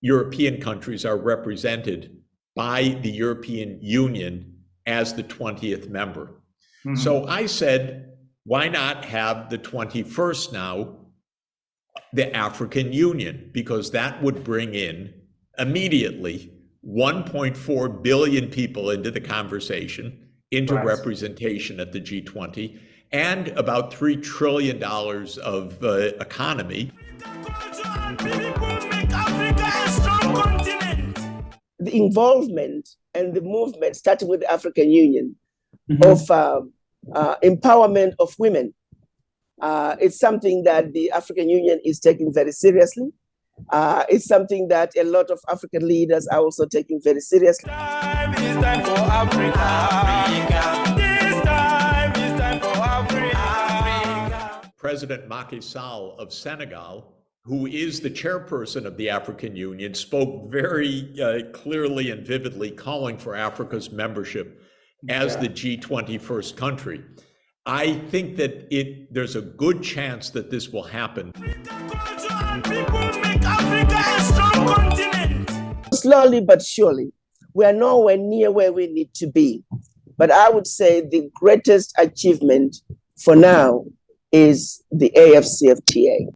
European countries are represented by the European Union as the 20th member. Mm-hmm. So I said, why not have the 21st now the African Union? Because that would bring in immediately 1.4 billion people into the conversation, into representation at the G20, and about $3 trillion of economy. The involvement and the movement, starting with the African Union, of empowerment of women, it's something that the African Union is taking very seriously. It's something that a lot of African leaders are also taking very seriously. Time is time for Africa. Africa. This time is time for Africa. President Macky Sall of Senegal, who is the chairperson of the African Union, spoke very clearly and vividly calling for Africa's membership as the G20 first country. I think that there's a good chance that this will happen. Slowly but surely, we are nowhere near where we need to be. But I would say the greatest achievement for now is the AFCFTA.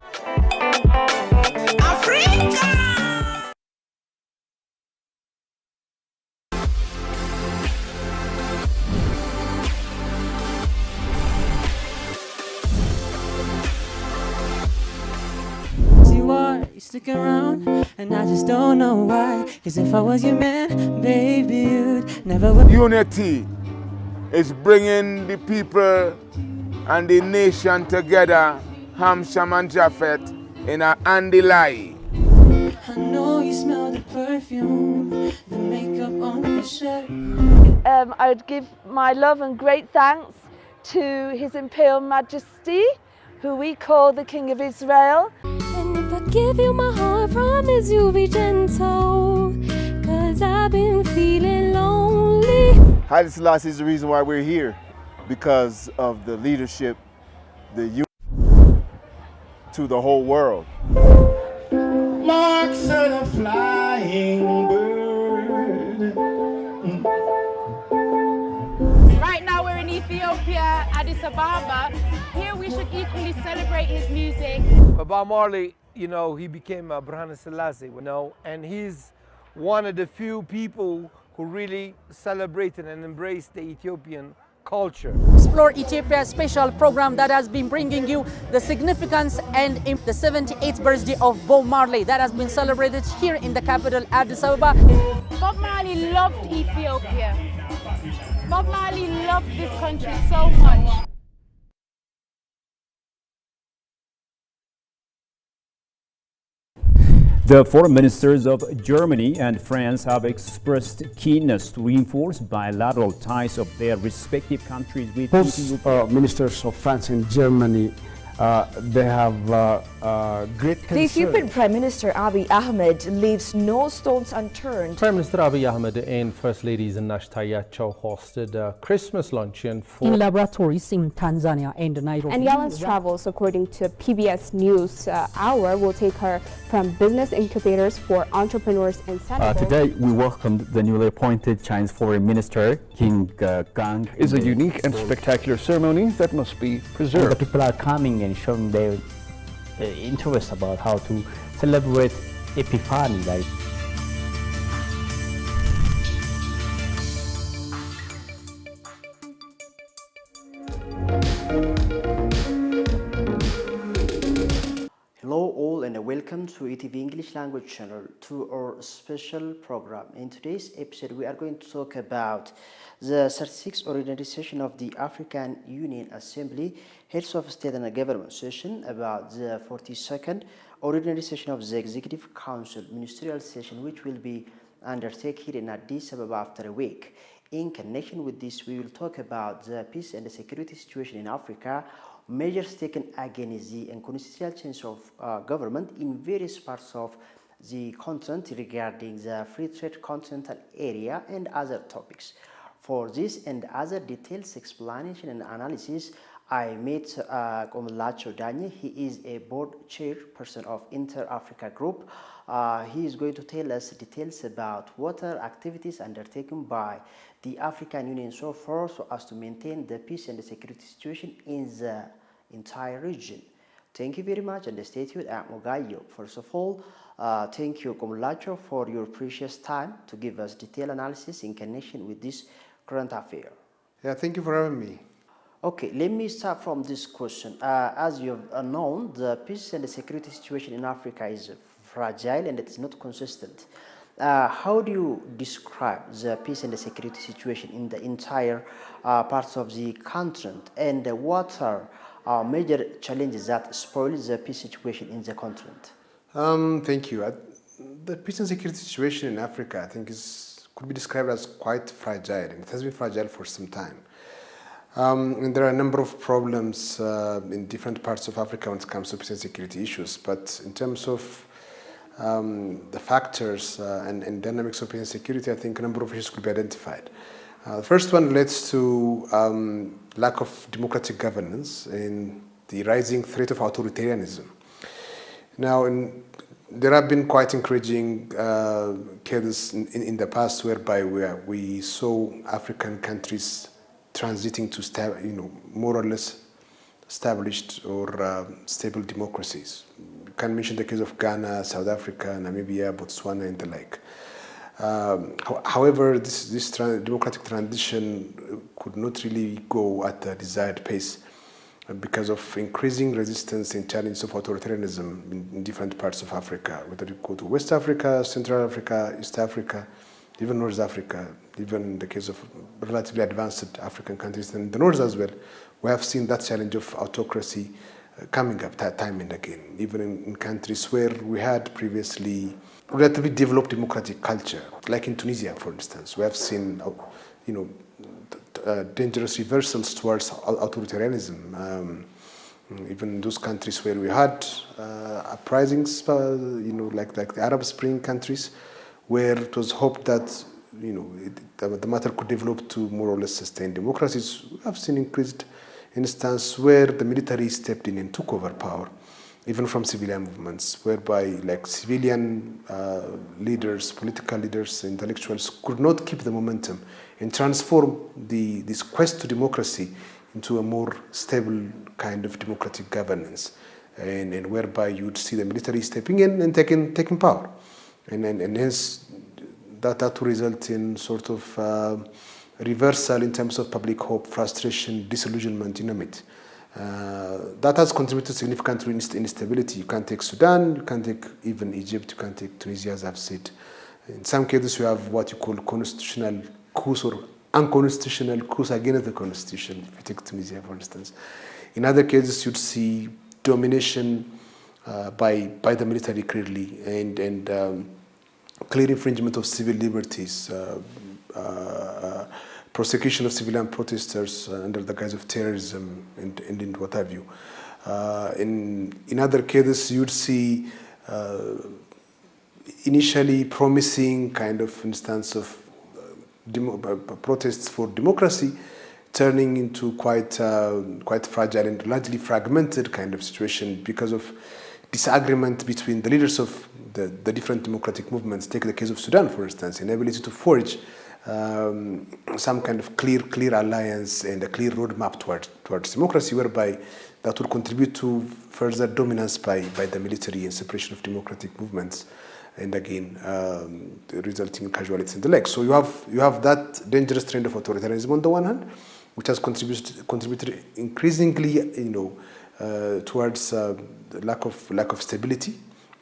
You stick around, and I just don't know why. Cause if I was your man, baby, you'd never would. Unity is bringing the people and the nation together. Ham, Sham, and Japhet in a Andy Lie. I know you smell the perfume, the makeup on your shirt. I would give my love and great thanks to His Imperial Majesty, who we call the King of Israel. And if I give you my heart, promise you'll be gentle, cause I've been feeling lonely. Haile Selassie is the reason why we're here, because of the leadership, the unity to the whole world. Marks on a flying bird. Right now we're in Ethiopia, Addis Ababa. Here we should equally celebrate his music. Bob Marley, you know, he became Haile Selassie, you know, and he's one of the few people who really celebrated and embraced the Ethiopian culture. Explore Ethiopia special program that has been bringing you the significance and the 78th birthday of Bob Marley that has been celebrated here in the capital, Addis Ababa. Bob Marley loved Ethiopia. Bob Marley loved this country so much. The foreign ministers of Germany and France have expressed keenness to reinforce bilateral ties of their respective countries with both ministers of France and Germany. They have great concern. The Ethiopian Prime Minister Abiy Ahmed leaves no stones unturned. Prime Minister Abiy Ahmed and First Lady Zinash Tayacho hosted a Christmas luncheon in laboratories in Tanzania and Nairobi. And Yalen's travels, according to PBS News Hour, will take her from business incubators for entrepreneurs in Senegal. Today, we welcomed the newly appointed Chinese Foreign Minister, King Gang. It's a unique and spectacular ceremony that must be preserved. The people are coming and showing their interest about how to celebrate Epiphany. Like. Hello all and welcome to ETV English language channel to our special program. In today's episode we are going to talk about the 36th ordinary session of the African Union Assembly, Heads of State and Government session, about the 42nd ordinary session of the Executive Council Ministerial session, which will be undertaken in Addis Ababa after a week. In connection with this, we will talk about the peace and the security situation in Africa, measures taken against the constitutional change of government in various parts of the continent regarding the free trade continental area and other topics. For this and other details, explanation and analysis, I met Kumilachew Dagne. He is a board chairperson of Inter-Africa Group. He is going to tell us details about what are activities undertaken by the African Union so far so as to maintain the peace and the security situation in the entire region. Thank you very much, and stay tuned at Mogayo. First of all, thank you, Kumilachew, for your precious time to give us detailed analysis in connection with this current affair. Yeah, thank you for having me. Okay, let me start from this question. As you've known, the peace and the security situation in Africa is fragile and it is not consistent. How do you describe the peace and the security situation in the entire parts of the continent, and what are major challenges that spoil the peace situation in the continent? Thank you. The peace and security situation in Africa, I think, could be described as quite fragile, and it has been fragile for some time. And there are a number of problems in different parts of Africa when it comes to peace and security issues. But in terms of the factors and dynamics of peace and security, I think a number of issues could be identified. The first one relates to lack of democratic governance and the rising threat of authoritarianism. Now, there have been quite encouraging cases in the past whereby we saw African countries transiting to more or less established or stable democracies. You can mention the case of Ghana, South Africa, Namibia, Botswana, and the like. However, this democratic transition could not really go at the desired pace because of increasing resistance and challenges of authoritarianism in different parts of Africa, whether you go to West Africa, Central Africa, East Africa, even North Africa, even in the case of relatively advanced African countries and the North as well. We have seen that challenge of autocracy coming up time and again, even in countries where we had previously relatively developed democratic culture, like in Tunisia, for instance. We have seen, dangerous reversals towards authoritarianism. Even in those countries where we had uprisings, like the Arab Spring countries, where it was hoped that the matter could develop to more or less sustained democracies. We have seen increased instances where the military stepped in and took over power, even from civilian movements, whereby like civilian leaders, political leaders, intellectuals could not keep the momentum and transform this quest to democracy into a more stable kind of democratic governance, and whereby you would see the military stepping in and taking power. And hence, that would result in sort of reversal in terms of public hope, frustration, disillusionment, you name it. That has contributed significantly to instability. You can't take Sudan, you can't take even Egypt, you can't take Tunisia, as I've said. In some cases, you have what you call constitutional coups or unconstitutional coups against the constitution, if you take Tunisia, for instance. In other cases, you'd see domination by the military clearly, and clear infringement of civil liberties, prosecution of civilian protesters under the guise of terrorism, and what have you. In other cases, you'd see initially promising kind of instance of protests for democracy, turning into quite fragile and largely fragmented kind of situation because of disagreement between the leaders of the different democratic movements. Take the case of Sudan, for instance, inability to forge some kind of clear alliance and a clear roadmap towards democracy, whereby that would contribute to further dominance by the military and suppression of democratic movements, and again resulting in casualties and the like. So you have that dangerous trend of authoritarianism on the one hand, which has contributed increasingly, towards lack of stability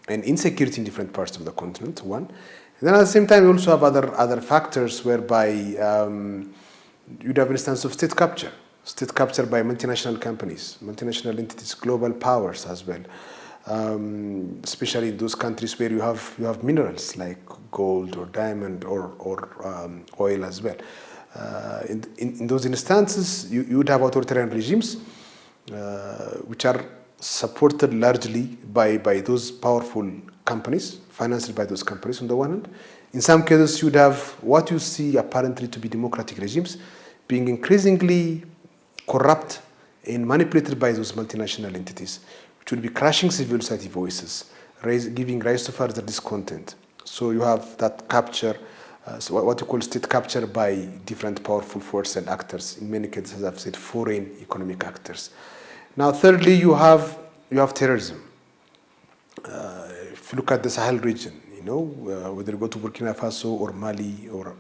and insecurity in different parts of the continent. One, and then at the same time, you also have other factors whereby you'd have an instance of state capture by multinational companies, multinational entities, global powers as well. Especially in those countries where you have minerals like gold or diamond or oil as well. In those instances, you would have authoritarian regimes which are supported largely by those powerful companies, financed by those companies on the one hand. In some cases, you'd have what you see apparently to be democratic regimes being increasingly corrupt and manipulated by those multinational entities, which will be crushing civil society voices, giving rise to further discontent. So you have that capture, so what you call state capture by different powerful forces and actors, in many cases, as I've said, foreign economic actors. Now, thirdly, you have terrorism. If you look at the Sahel region, whether you go to Burkina Faso or Mali or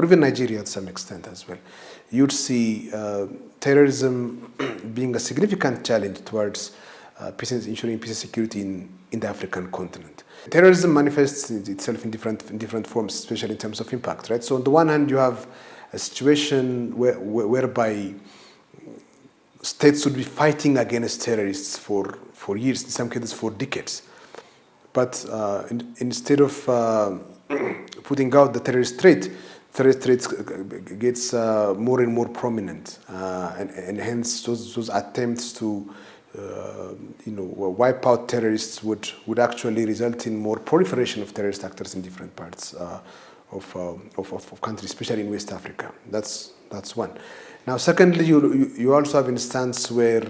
even Nigeria to some extent as well, you'd see terrorism being a significant challenge towards ensuring peace and security in the African continent. Terrorism manifests itself in different forms, especially in terms of impact, right? So on the one hand, you have a situation whereby states would be fighting against terrorists for years, in some cases for decades. But instead of putting out the terrorist threat gets more and more prominent, and hence those attempts to wipe out terrorists would actually result in more proliferation of terrorist actors in different parts of countries, especially in West Africa. That's one. Now, secondly, you also have instances where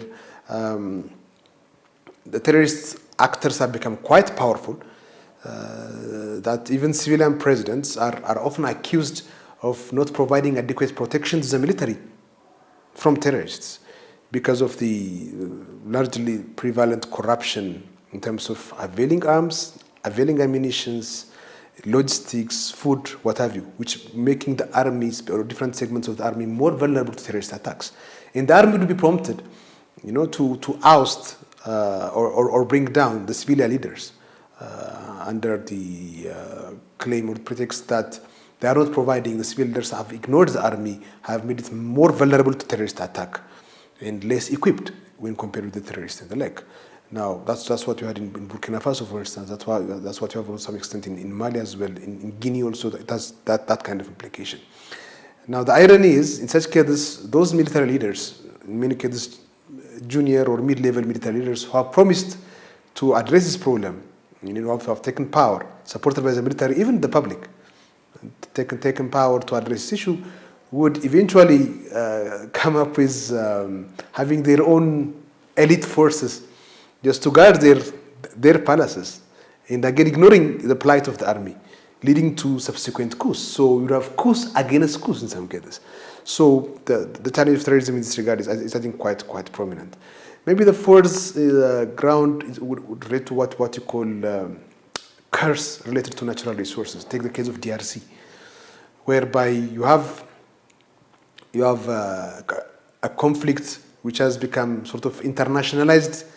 the terrorist actors have become quite powerful, that even civilian presidents are often accused of not providing adequate protection to the military from terrorists because of the largely prevalent corruption in terms of availing arms, availing ammunitions, logistics, food, what have you, which making the armies or different segments of the army more vulnerable to terrorist attacks. And the army would be prompted, to oust or bring down the civilian leaders under the claim or pretext that they are not providing, the civil leaders have ignored the army, have made it more vulnerable to terrorist attack and less equipped when compared with the terrorists and the like. Now, that's what you had in Burkina Faso, for instance. That's what you have to some extent in Mali as well. In Guinea also, it has that kind of implication. Now, the irony is, in such cases, those military leaders, in many cases, junior or mid-level military leaders who have promised to address this problem, have taken power, supported by the military, even the public, taken power to address this issue, would eventually come up with having their own elite forces just to guard their palaces, and again ignoring the plight of the army, leading to subsequent coups. So you have coups against coups in some cases. So the challenge of terrorism in this regard is I think quite prominent. Maybe the fourth ground would relate to what you call curse related to natural resources. Take the case of DRC, whereby you have a conflict which has become sort of internationalized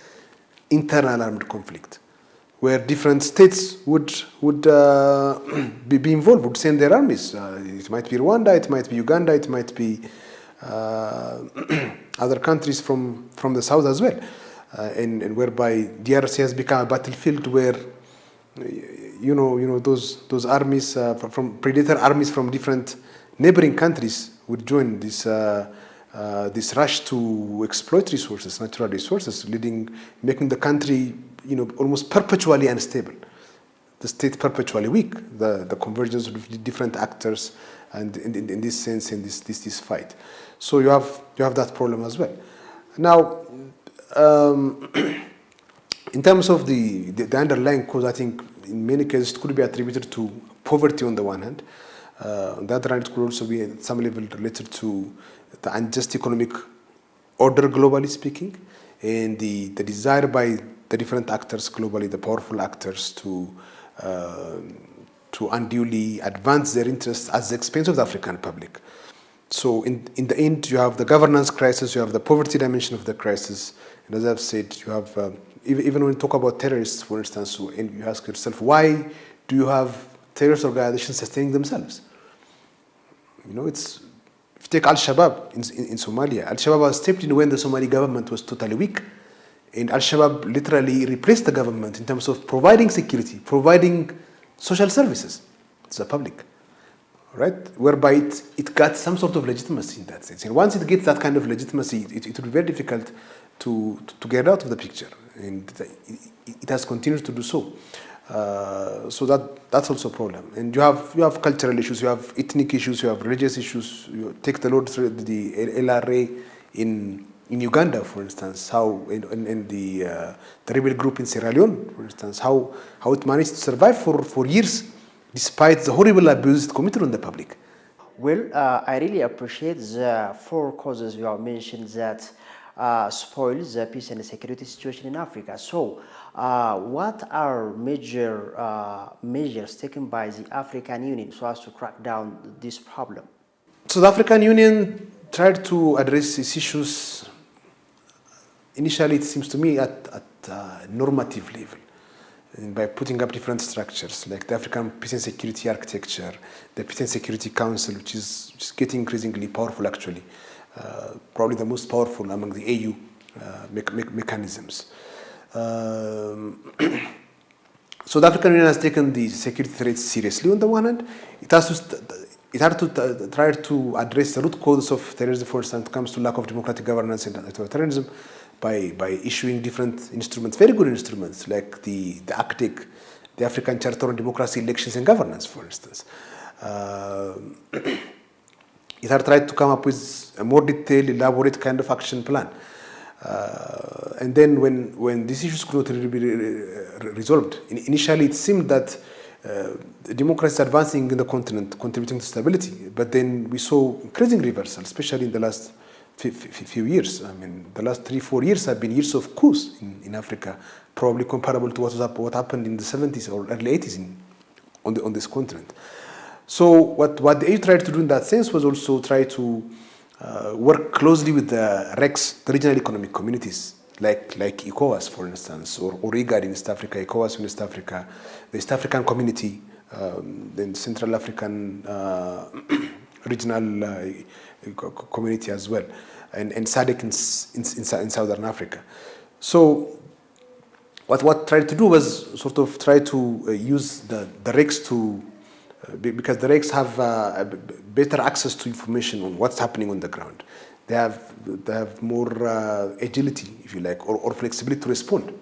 internal armed conflict, where different states would be involved, would send their armies. It might be Rwanda, it might be Uganda, it might be other countries from the south as well, and whereby DRC has become a battlefield where those armies from predator armies from different neighboring countries would join this rush to exploit resources, natural resources, making the country almost perpetually unstable, the state perpetually weak, the convergence of different actors, and in this sense, in this fight. So you have that problem as well. Now, in terms of the underlying cause, I think in many cases it could be attributed to poverty on the one hand. On the other hand, it could also be at some level related to the unjust economic order, globally speaking, and the desire by the different actors globally, the powerful actors, to unduly advance their interests at the expense of the African public. So in the end, you have the governance crisis, you have the poverty dimension of the crisis, and as I've said, you have, even when you talk about terrorists, for instance, and you ask yourself, why do you have terrorist organizations sustaining themselves? If you take Al-Shabaab in Somalia, Al-Shabaab was stepped in when the Somali government was totally weak, and Al-Shabaab literally replaced the government in terms of providing security, providing social services to the public, right? Whereby it got some sort of legitimacy in that sense. And once it gets that kind of legitimacy, it will be very difficult to get out of the picture, and it has continued to do so. So that's also a problem. And you have cultural issues, you have ethnic issues, you have religious issues. You take the LRA in in Uganda, for instance, how in the rebel group in Sierra Leone, for instance, how it managed to survive for years despite the horrible abuse it committed on the public. Well, I really appreciate the 4 causes you have mentioned that spoil the peace and security situation in Africa. So, what are major measures taken by the African Union so as to crack down this problem? So the African Union tried to address these issues. Initially, it seems to me at normative level, and by putting up different structures like the African Peace and Security Architecture, the Peace and Security Council, which is getting increasingly powerful actually, probably the most powerful among the AU mechanisms. So the African Union has taken the security threats seriously on the one hand. It had to try to address the root causes of terrorism, for instance, when it comes to lack of democratic governance and authoritarianism, by issuing different instruments, very good instruments, like the ACTEC, the African Charter on Democracy, Elections and Governance, for instance. It had tried to come up with a more detailed, elaborate kind of action plan. And then when these issues could not really be resolved, initially it seemed that democracy is advancing in the continent, contributing to stability, but then we saw increasing reversal, especially in the last few years. I mean, the last 3-4 years have been years of coups in Africa, probably comparable to what happened in the 70s or early 80s on this continent. So what the AU tried to do in that sense was also try to work closely with the RECs, the regional economic communities, like ECOWAS, for instance, or IGAD in East Africa, ECOWAS in East Africa, the East African Community, the Central African regional community as well, and SADC in Southern Africa. So what tried to do was sort of try to use the RECs to, because the RECs have better access to information on what's happening on the ground. They have more agility, if you like, or flexibility to respond,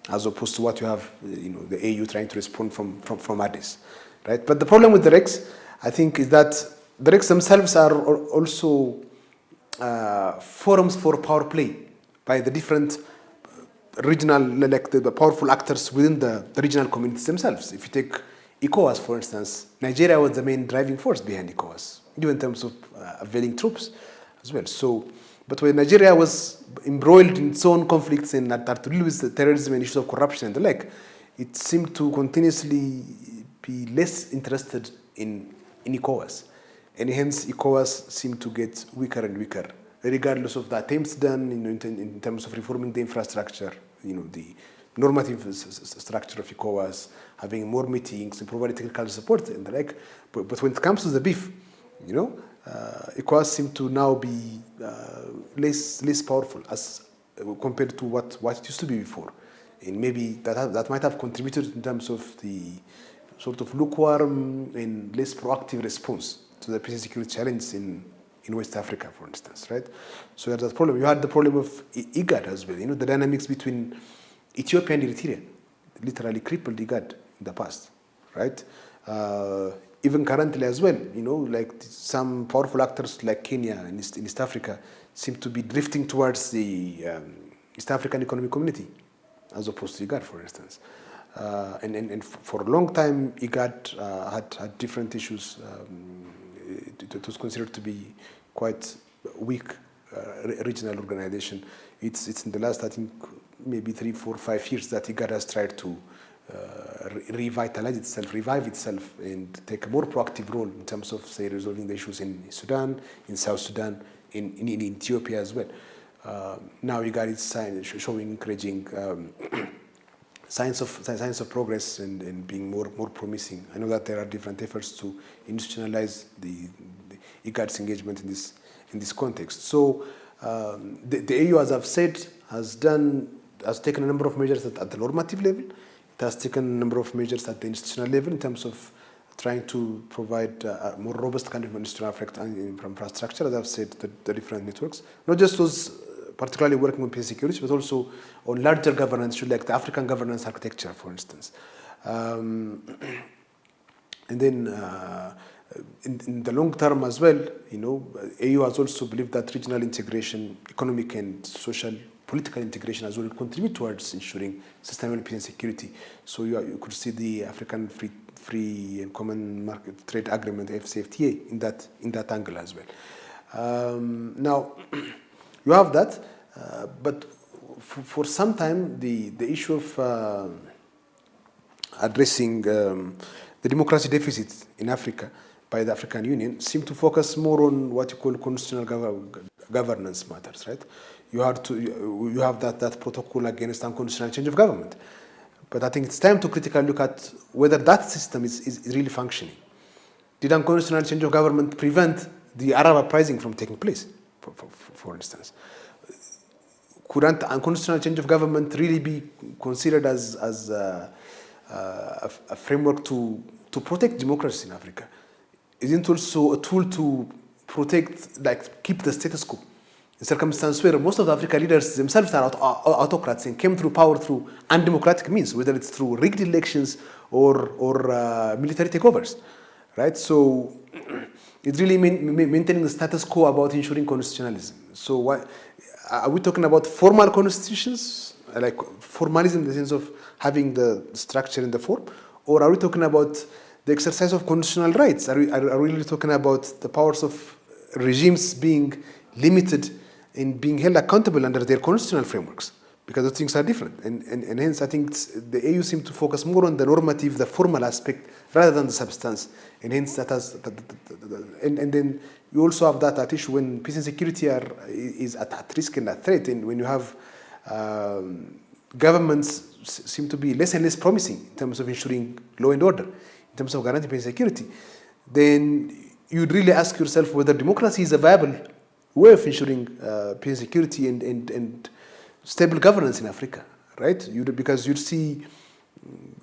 as opposed to what you have, the AU trying to respond from Addis, right? But the problem with the RECs, I think, is that the RECs themselves are also forums for power play by the different regional, like the powerful actors within the regional communities themselves. If you take ECOWAS, for instance, Nigeria was the main driving force behind ECOWAS, even in terms of availing troops as well. So, but when Nigeria was embroiled in its own conflicts and had to deal with the terrorism and issues of corruption and the like, it seemed to continuously be less interested in ECOWAS. And hence, ECOWAS seemed to get weaker and weaker, regardless of the attempts done in terms of reforming the infrastructure, the normative structure of ECOWAS, having more meetings and providing technical support and the like. But when it comes to the beef, ECOWAS seemed to now be less powerful as compared to what it used to be before. And maybe that might have contributed in terms of the sort of lukewarm and less proactive response to the peace and security challenge in West Africa, for instance, right? So you had that problem. You had the problem of IGAD as well. The dynamics between Ethiopia and Eritrea literally crippled IGAD in the past, right? Even currently as well, like some powerful actors like Kenya in East Africa seem to be drifting towards the East African Economic Community as opposed to IGAD, for instance. And for a long time, IGAD had different issues. It was considered to be quite weak regional organization. It's in the last, I think, maybe 3, 4, 5 years that IGAD has tried to revitalize itself, revive itself, and take a more proactive role in terms of, say, resolving the issues in Sudan, in South Sudan, in Ethiopia as well. Now IGAD is showing encouraging signs of progress and being more promising. I know that there are different efforts to institutionalize the IGAD's engagement in this context. So the AU, as I've said, has taken a number of measures at the normative level. It has taken a number of measures at the institutional level in terms of trying to provide a more robust kind of institutional infrastructure, as I've said, the different networks, not just those particularly working on peace and security, but also on larger governance issues like the African governance architecture, for instance. And then in the long term as well, AU has also believed that regional integration, economic and social, political integration as well, will contribute towards ensuring sustainable peace and security. So you could see the African Free and Common Market Trade Agreement, AfCFTA, in that angle as well. Now, you have that, but for some time, the issue of addressing the democracy deficit in Africa by the African Union seemed to focus more on what you call constitutional governance matters, right? You have that protocol against unconstitutional change of government. But I think it's time to critically look at whether that system is really functioning. Did unconstitutional change of government prevent the Arab uprising from taking place, for instance? Could unconstitutional change of government really be considered as a framework to protect democracy in Africa? Isn't also a tool to protect, keep the status quo in circumstances where most of the African leaders themselves are autocrats and came through power through undemocratic means, whether it's through rigged elections or military takeovers, right? So it's really maintaining the status quo about ensuring constitutionalism. So why are we talking about formal constitutions, like formalism in the sense of having the structure in the form, or are we talking about the exercise of constitutional rights? Are we really talking about the powers of regimes being limited and being held accountable under their constitutional frameworks? Because those things are different. And hence, I think the AU seems to focus more on the normative, the formal aspect, rather than the substance. And hence, and then you also have that issue when peace and security is at risk and at threat, and when you have governments seem to be less and less promising in terms of ensuring law and order, in terms of guaranteeing peace and security, then you'd really ask yourself whether democracy is a viable way of ensuring peace and security and stable governance in Africa, right? Because you'd see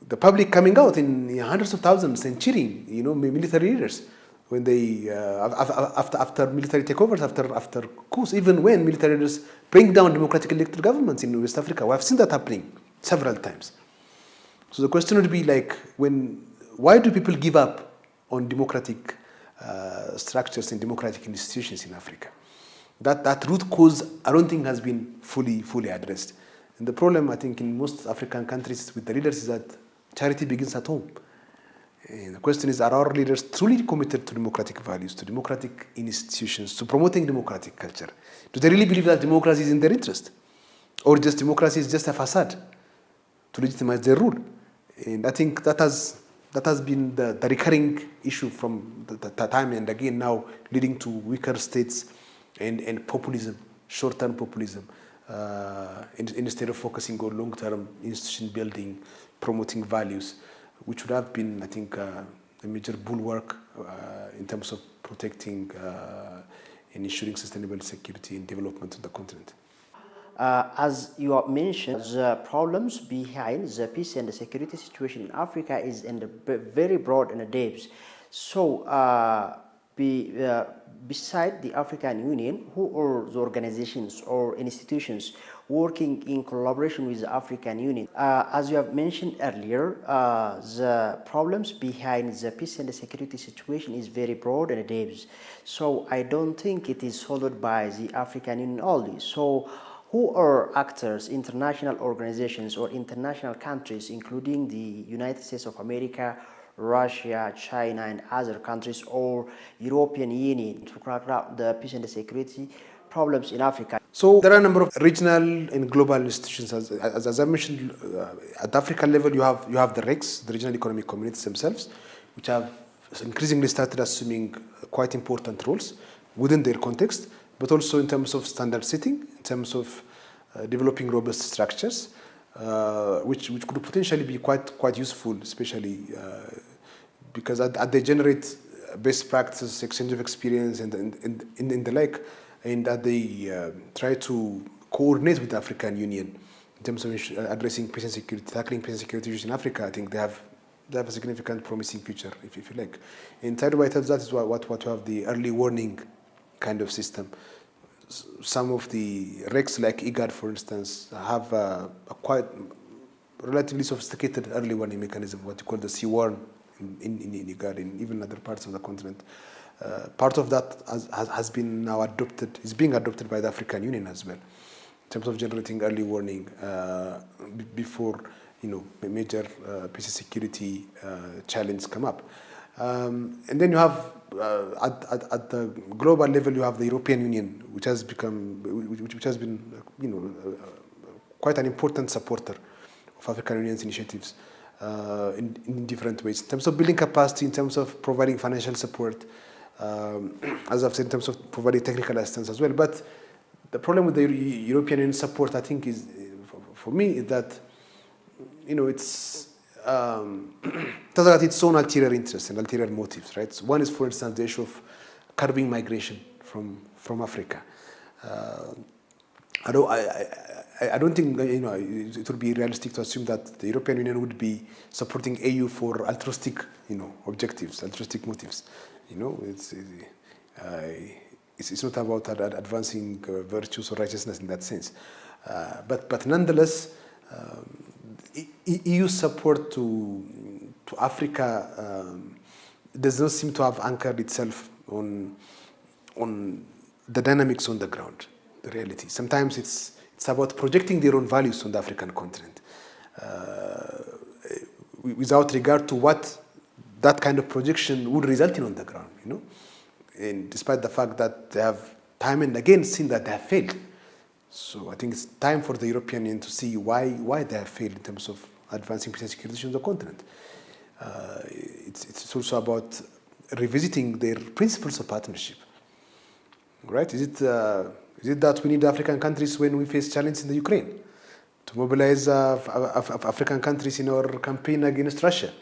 the public coming out in hundreds of thousands and cheering, military leaders when they after military takeovers, after coups, even when military leaders bring down democratic elected governments in West Africa. We have seen that happening several times. So the question would be why do people give up on democratic structures and democratic institutions in Africa? That root cause, I don't think, has been fully addressed. And the problem, I think, in most African countries with the leaders is that charity begins at home. And the question is, are our leaders truly committed to democratic values, to democratic institutions, to promoting democratic culture? Do they really believe that democracy is in their interest? Or just democracy is just a facade to legitimize their rule? And I think that has been the recurring issue from the time and again now, leading to weaker states and populism, short-term populism, instead of focusing on long-term institution building, promoting values, which would have been, I think, a major bulwark in terms of protecting and ensuring sustainable security and development on the continent. As you have mentioned, the problems behind the peace and the security situation in Africa is very broad and depth. So, beside the African Union, who are the organizations or institutions working in collaboration with the African Union? As you have mentioned earlier, the problems behind the peace and the security situation is very broad and depth. So I don't think it is followed by the African Union only. So who are actors, international organizations or international countries, including the United States of America, Russia, China, and other countries, or European Union to crack down the peace and the security problems in Africa? So there are a number of regional and global institutions. As I mentioned, at the African level, you have the RECs, the regional economic communities themselves, which have increasingly started assuming quite important roles within their context, but also in terms of standard setting, in terms of developing robust structures, which could potentially be quite useful, especially because they generate best practices, exchange of experience, and the like, and that they try to coordinate with the African Union in terms of addressing peace and security, tackling peace and security issues in Africa. I think they have a significant, promising future, if you like. And tied by that is what you have the early warning kind of system. Some of the RECs, like IGAD, for instance, have a quite relatively sophisticated early warning mechanism, what you call the C-warn in Uganda, in even other parts of the continent. Part of that has been now adopted, is being adopted by the African Union as well, in terms of generating early warning before major peace and security challenges come up. And then you have at the global level, you have the European Union, which has been quite an important supporter of African Union's initiatives in different ways, in terms of building capacity, in terms of providing financial support, as I've said, in terms of providing technical assistance as well. But the problem with the European Union support, I think, is for me is that it's it has got its own ulterior interests and ulterior motives, right? So one is, for instance, the issue of curbing migration from Africa. I don't think it would be realistic to assume that the European Union would be supporting AU for altruistic objectives, altruistic motives. It's not about advancing virtues or righteousness in that sense. But nonetheless, EU support to Africa does not seem to have anchored itself on the dynamics on the ground, the reality. Sometimes it's about projecting their own values on the African continent without regard to what that kind of projection would result in on the ground, and despite the fact that they have time and again seen that they have failed. So I think it's time for the European Union to see why they have failed in terms of advancing peace and security on the continent. It's also about revisiting their principles of partnership. Right? Is it that we need African countries when we face challenges in the Ukraine to mobilize African countries in our campaign against Russia?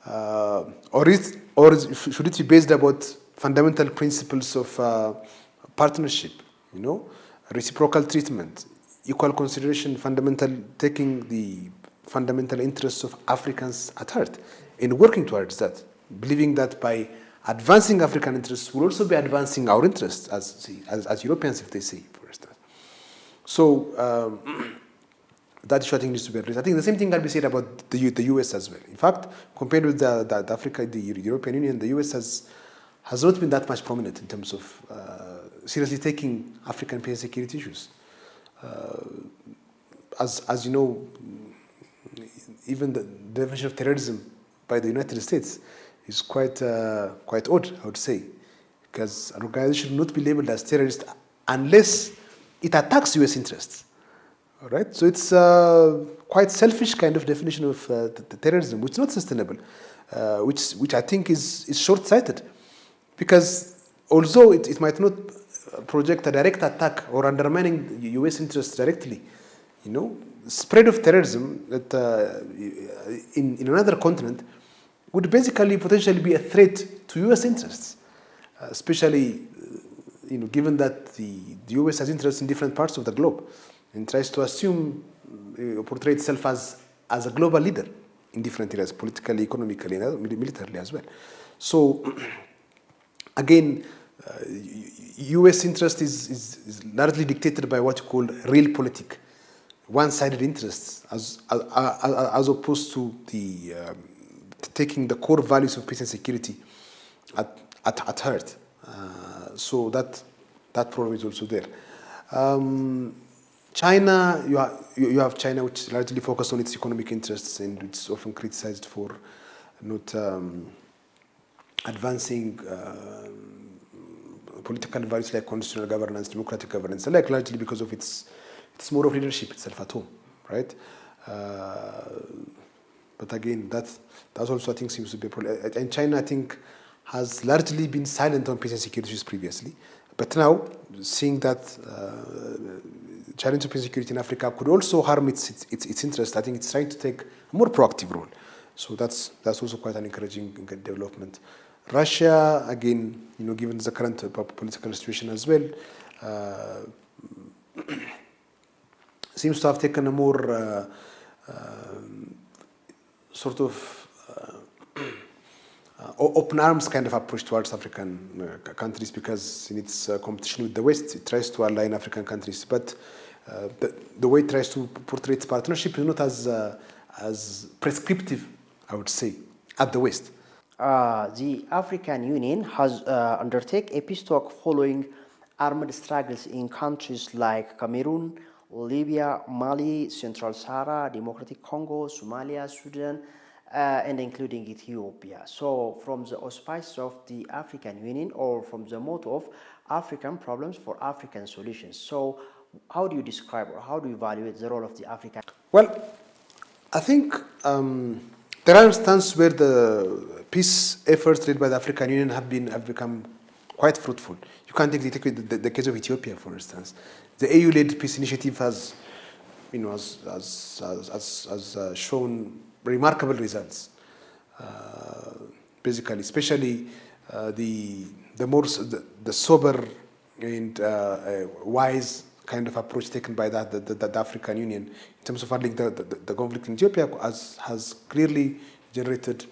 Or should it be based about fundamental principles of partnership? Reciprocal treatment, equal consideration, taking the fundamental interests of Africans at heart and working towards that, believing that by advancing African interests, we'll also be advancing our interests as Europeans, if they say, for instance. So that issue, I think, needs to be addressed. I think the same thing can be said about the US as well. In fact, compared with the European Union, the US has not been that much prominent in terms of seriously taking African peace and security issues. As you know, even the definition of terrorism by the United States is quite odd, I would say, because an organization should not be labeled as terrorist unless it attacks US interests. All right, so it's quite selfish kind of definition of terrorism, which is not sustainable, which I think is short-sighted, because although it might not project a direct attack or undermining US interests directly, spread of terrorism that in another continent would basically potentially be a threat to US interests, especially given that the US has interests in different parts of the globe and tries to assume or portray itself as a global leader in different areas, politically, economically, and militarily as well. So again, US interest is largely dictated by what you call realpolitik, one-sided interests, as opposed to the taking the core values of peace and security at heart. So that problem is also there. China, you have China, which is largely focused on its economic interests, and it's often criticized for not advancing political values like constitutional governance, democratic governance, largely because of its mode of leadership itself at home, right? But again, that also, I think, seems to be a problem. And China, I think, has largely been silent on peace and security issues previously. But now, seeing that challenge of peace and security in Africa could also harm its interest, I think it's trying to take a more proactive role. So that's also quite an encouraging development. Russia, again, given the current political situation as well, seems to have taken a more sort of open arms kind of approach towards African countries, because in its competition with the West, it tries to align African countries. But the way it tries to portray its partnership is not as prescriptive, I would say, at the West. The African Union has undertaken a peace talk following armed struggles in countries like Cameroon, Libya, Mali, Central Sahara, Democratic Congo, Somalia, Sudan, and including Ethiopia. So from the auspices of the African Union, or from the motto of African problems for African solutions. So how do you describe or how do you evaluate the role of the African? Well, I think there are instances where the peace efforts led by the African Union have become quite fruitful. You can take the case of Ethiopia, for instance. The AU-led peace initiative has, has shown remarkable results. Basically, especially the sober and wise kind of approach taken by the African Union in terms of handling the conflict in Ethiopia has clearly generated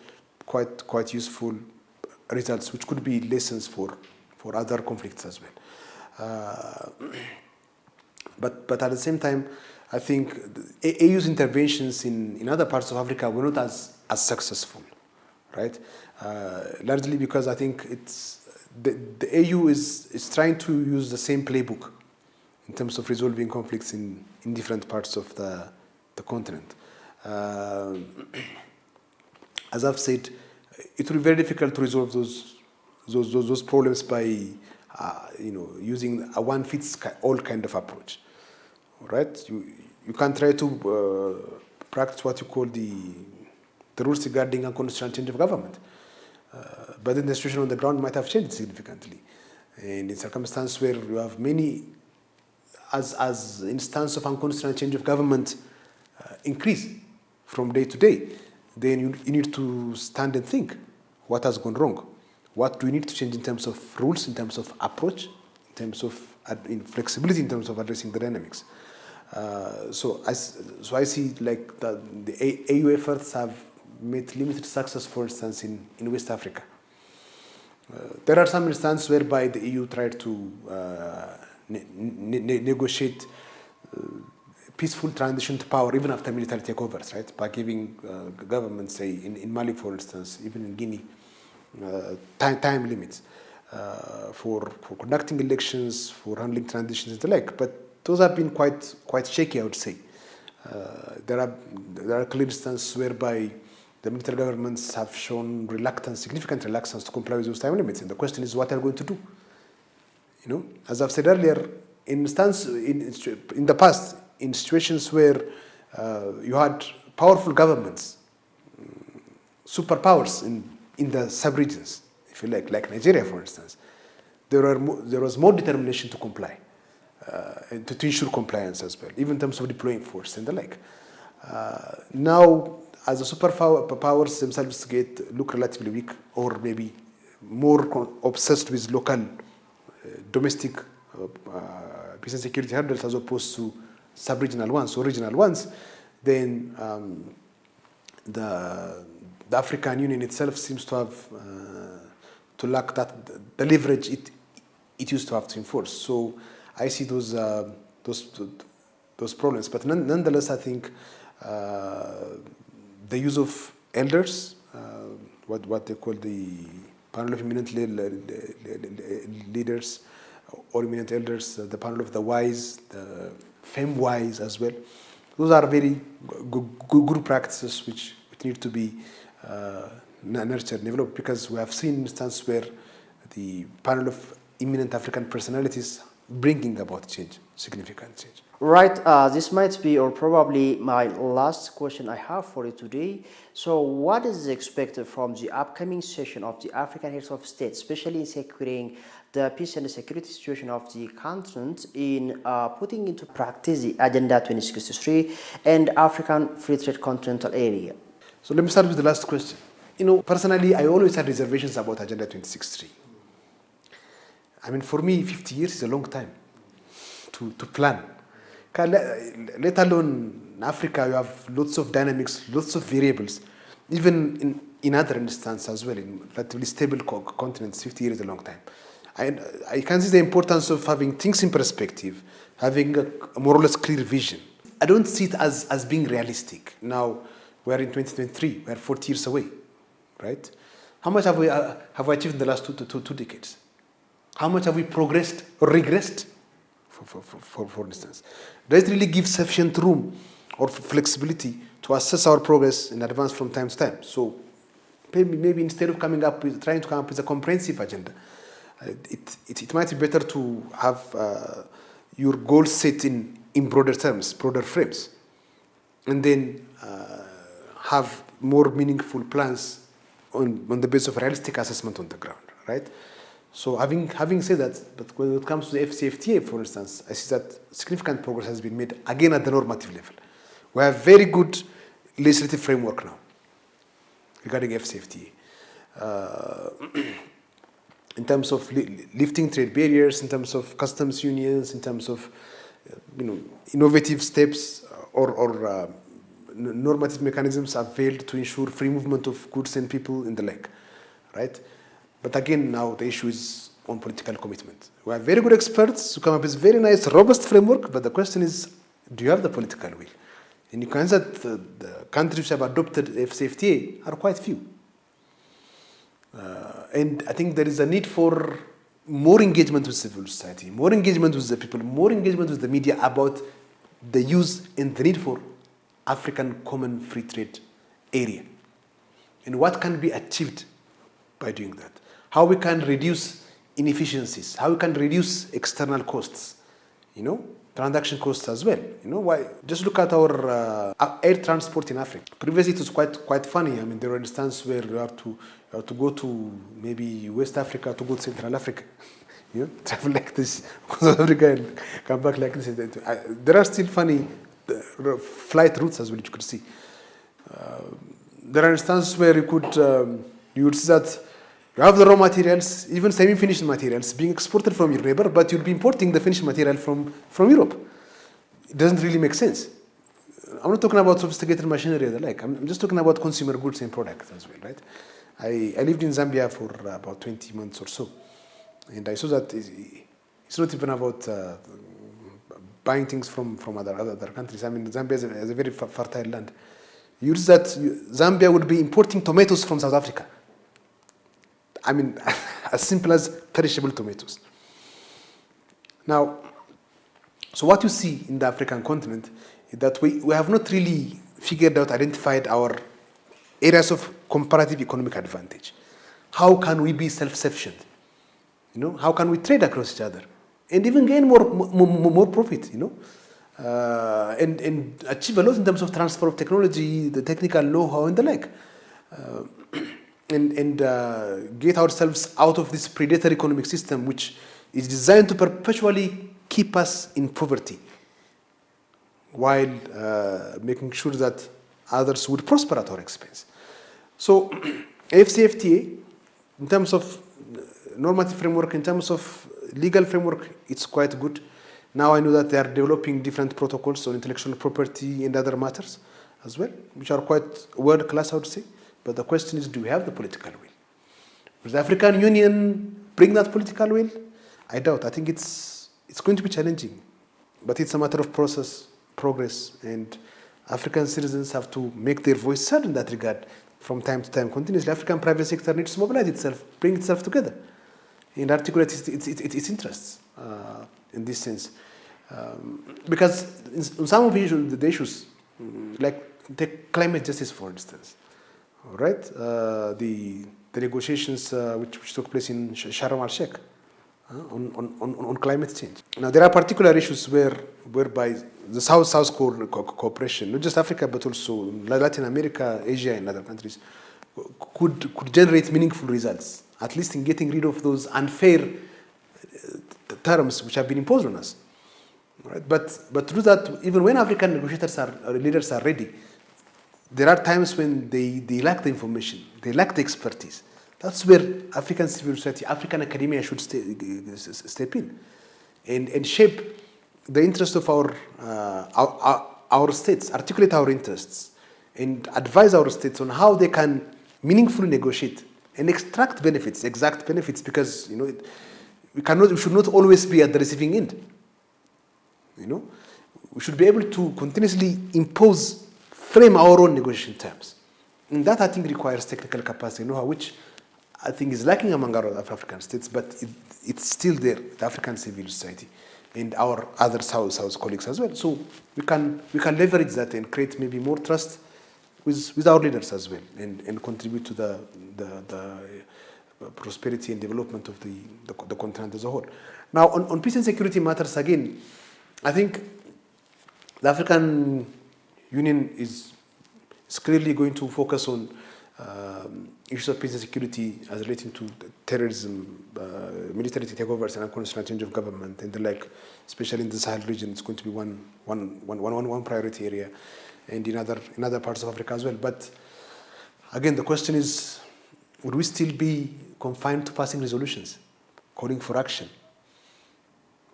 quite useful results, which could be lessons for other conflicts as well. But at the same time, I think AU's interventions in other parts of Africa were not as successful, right? Largely because I think the AU is trying to use the same playbook in terms of resolving conflicts in different parts of the continent. As I've said, it will be very difficult to resolve those problems by using a one-fits-all kind of approach. Right? You can try to practice what you call the rules regarding unconstitutional change of government, but then the situation on the ground might have changed significantly, and in circumstances where you have many, as instance of unconstitutional change of government increase from day to day, then you need to stand and think what has gone wrong. What do we need to change in terms of rules, in terms of approach, in terms of flexibility, in terms of addressing the dynamics. So I see like the AU efforts have made limited success, for instance, in West Africa. There are some instances whereby the EU tried to negotiate peaceful transition to power even after military takeovers, right? By giving governments, say in Mali, for instance, even in Guinea, time limits for conducting elections, for handling transitions and the like. But those have been quite shaky, I would say. There are clear instances whereby the military governments have shown significant reluctance to comply with those time limits. And the question is, what are they going to do? As I've said earlier, in the past, in situations where you had powerful governments, superpowers in the sub-regions, if you like Nigeria, for instance, there was more determination to comply, to ensure compliance as well, even in terms of deploying force and the like. Now, as the superpowers themselves look relatively weak, or maybe more obsessed with local, domestic peace and security hurdles as opposed to sub-regional ones or regional ones, then the African Union itself seems to have to lack the leverage it used to have to enforce. So I see those problems. But nonetheless, I think the use of elders, what they call the panel of eminent leaders or eminent elders, the panel of the wise, the femme wise as well. Those are very good practices which need to be nurtured and developed, because we have seen instances where the panel of eminent African personalities bringing about change, significant change. Right, this might be or probably my last question I have for you today. So what is expected from the upcoming session of the African Heads of State, especially in securing the peace and the security situation of the continent, in putting into practice the Agenda 2063 and African Free Trade Continental Area? So let me start with the last question. Personally, I always had reservations about Agenda 2063. I mean, for me, 50 years is a long time to plan. Let alone in Africa, you have lots of dynamics, lots of variables. Even in other instances as well, in relatively stable continents, 50 years is a long time. I can see the importance of having things in perspective, having a more or less clear vision. I don't see it as being realistic. Now, we're in 2023, we're 40 years away. right? How much have we achieved in the last two decades? How much have we progressed or regressed, for instance? Does it really give sufficient room or flexibility to assess our progress in advance from time to time? So maybe instead of trying to come up with a comprehensive agenda, it might be better to have your goals set in broader terms, broader frames, and then have more meaningful plans on the basis of realistic assessment on the ground, right? So having said that, but when it comes to the FCFTA, for instance, I see that significant progress has been made, again, at the normative level. We have very good legislative framework now regarding FCFTA. In terms of lifting trade barriers, in terms of customs unions, in terms of innovative steps or normative mechanisms availed to ensure free movement of goods and people in the like, right? But again, now the issue is on political commitment. We have very good experts who come up with very nice, robust framework, but the question is, do you have the political will? And you can see that the countries which have adopted FCFTA are quite few. And I think there is a need for more engagement with civil society, more engagement with the people, more engagement with the media about the use and the need for African common free trade area and what can be achieved by doing that. How we can reduce inefficiencies, how we can reduce external costs, transaction costs as well. Why? Just look at our air transport in Africa. Previously, it was quite funny. I mean, there were instances where you have to go to maybe West Africa to go to Central Africa. Travel like this, go to Africa and come back like this. There are still funny flight routes as well, you could see. There are instances where you would see that you have the raw materials, even semi-finished materials, being exported from your neighbor, but you'll be importing the finished material from Europe. It doesn't really make sense. I'm not talking about sophisticated machinery or the like. I'm just talking about consumer goods and products as well, right? I lived in Zambia for about 20 months or so, and I saw that it's not even about buying things from other countries. I mean, Zambia is a very fertile land. You see that Zambia would be importing tomatoes from South Africa. I mean, as simple as perishable tomatoes. Now, so what you see in the African continent is that we have not really identified our areas of comparative economic advantage. How can we be self-sufficient? How can we trade across each other and even gain more profit? And achieve a lot in terms of transfer of technology, the technical know-how, and the like. And get ourselves out of this predatory economic system, which is designed to perpetually keep us in poverty, while making sure that others would prosper at our expense. So, FCFTA, in terms of normative framework, in terms of legal framework, it's quite good. Now I know that they are developing different protocols on intellectual property and other matters as well, which are quite world-class, I would say. But the question is, do we have the political will? Will the African Union bring that political will? I doubt. I think it's going to be challenging. But it's a matter of progress, and African citizens have to make their voice heard in that regard from time to time. Continuously, African private sector needs to mobilize itself, bring itself together, and articulate its interests in this sense. Because in some of the issues, like take climate justice, for instance, all right? The negotiations which took place in Sharm el-Sheikh on climate change. Now, there are particular issues whereby the South-South cooperation, not just Africa, but also Latin America, Asia, and other countries, could generate meaningful results, at least in getting rid of those unfair terms which have been imposed on us. Right? But to do that, even when African negotiators or leaders are ready, there are times when they lack the information, they lack the expertise. That's where African civil society, African academia should step in and shape the interests of our states, articulate our interests, and advise our states on how they can meaningfully negotiate and extract benefits, exact benefits, because we should not always be at the receiving end. We should be able to continuously frame our own negotiation terms, And that, I think, requires technical capacity, know-how, which I think is lacking among our African states, but it's still there, the African civil society and our other South colleagues as well. So we can leverage that and create maybe more trust with our leaders as well, and contribute to the prosperity and development of the continent as a whole. Now, on peace and security matters, again, I think the African Union is clearly going to focus on issues of peace and security as relating to terrorism, military takeovers, and unconstitutional change of government, and the like. Especially in the Sahel region, it's going to be one priority area, and in other parts of Africa as well. But again, the question is, would we still be confined to passing resolutions, calling for action,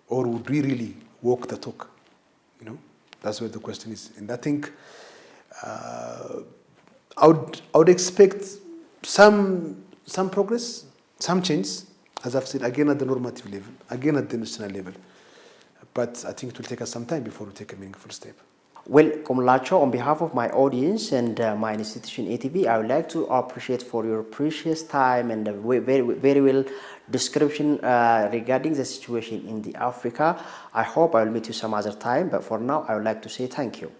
or would we really walk the talk? You know, that's where the question is. And I think I would expect some progress, some change, as I've said, again at the normative level, again at the national level. But I think it will take us some time before we take a meaningful step. Well, Kumilachew, on behalf of my audience and my institution ATV, I would like to appreciate for your precious time and the very well description regarding the situation in the Africa. I hope I will meet you some other time, but for now, I would like to say thank you.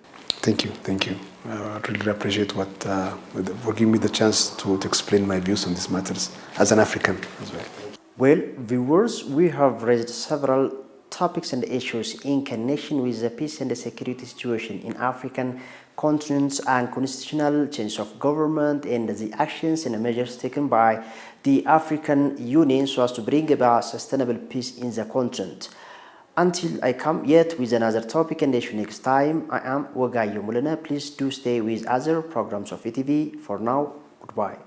Thank you. I really appreciate for giving me the chance to explain my views on these matters as an African as well. Well, viewers, we have raised several topics and issues in connection with the peace and the security situation in African continents and constitutional change of government and the actions and the measures taken by the African Union so as to bring about sustainable peace in the continent. Until I come yet with another topic and issue next time, I am Wagayo Mulana. Please do stay with other programs of ATV. For now, goodbye.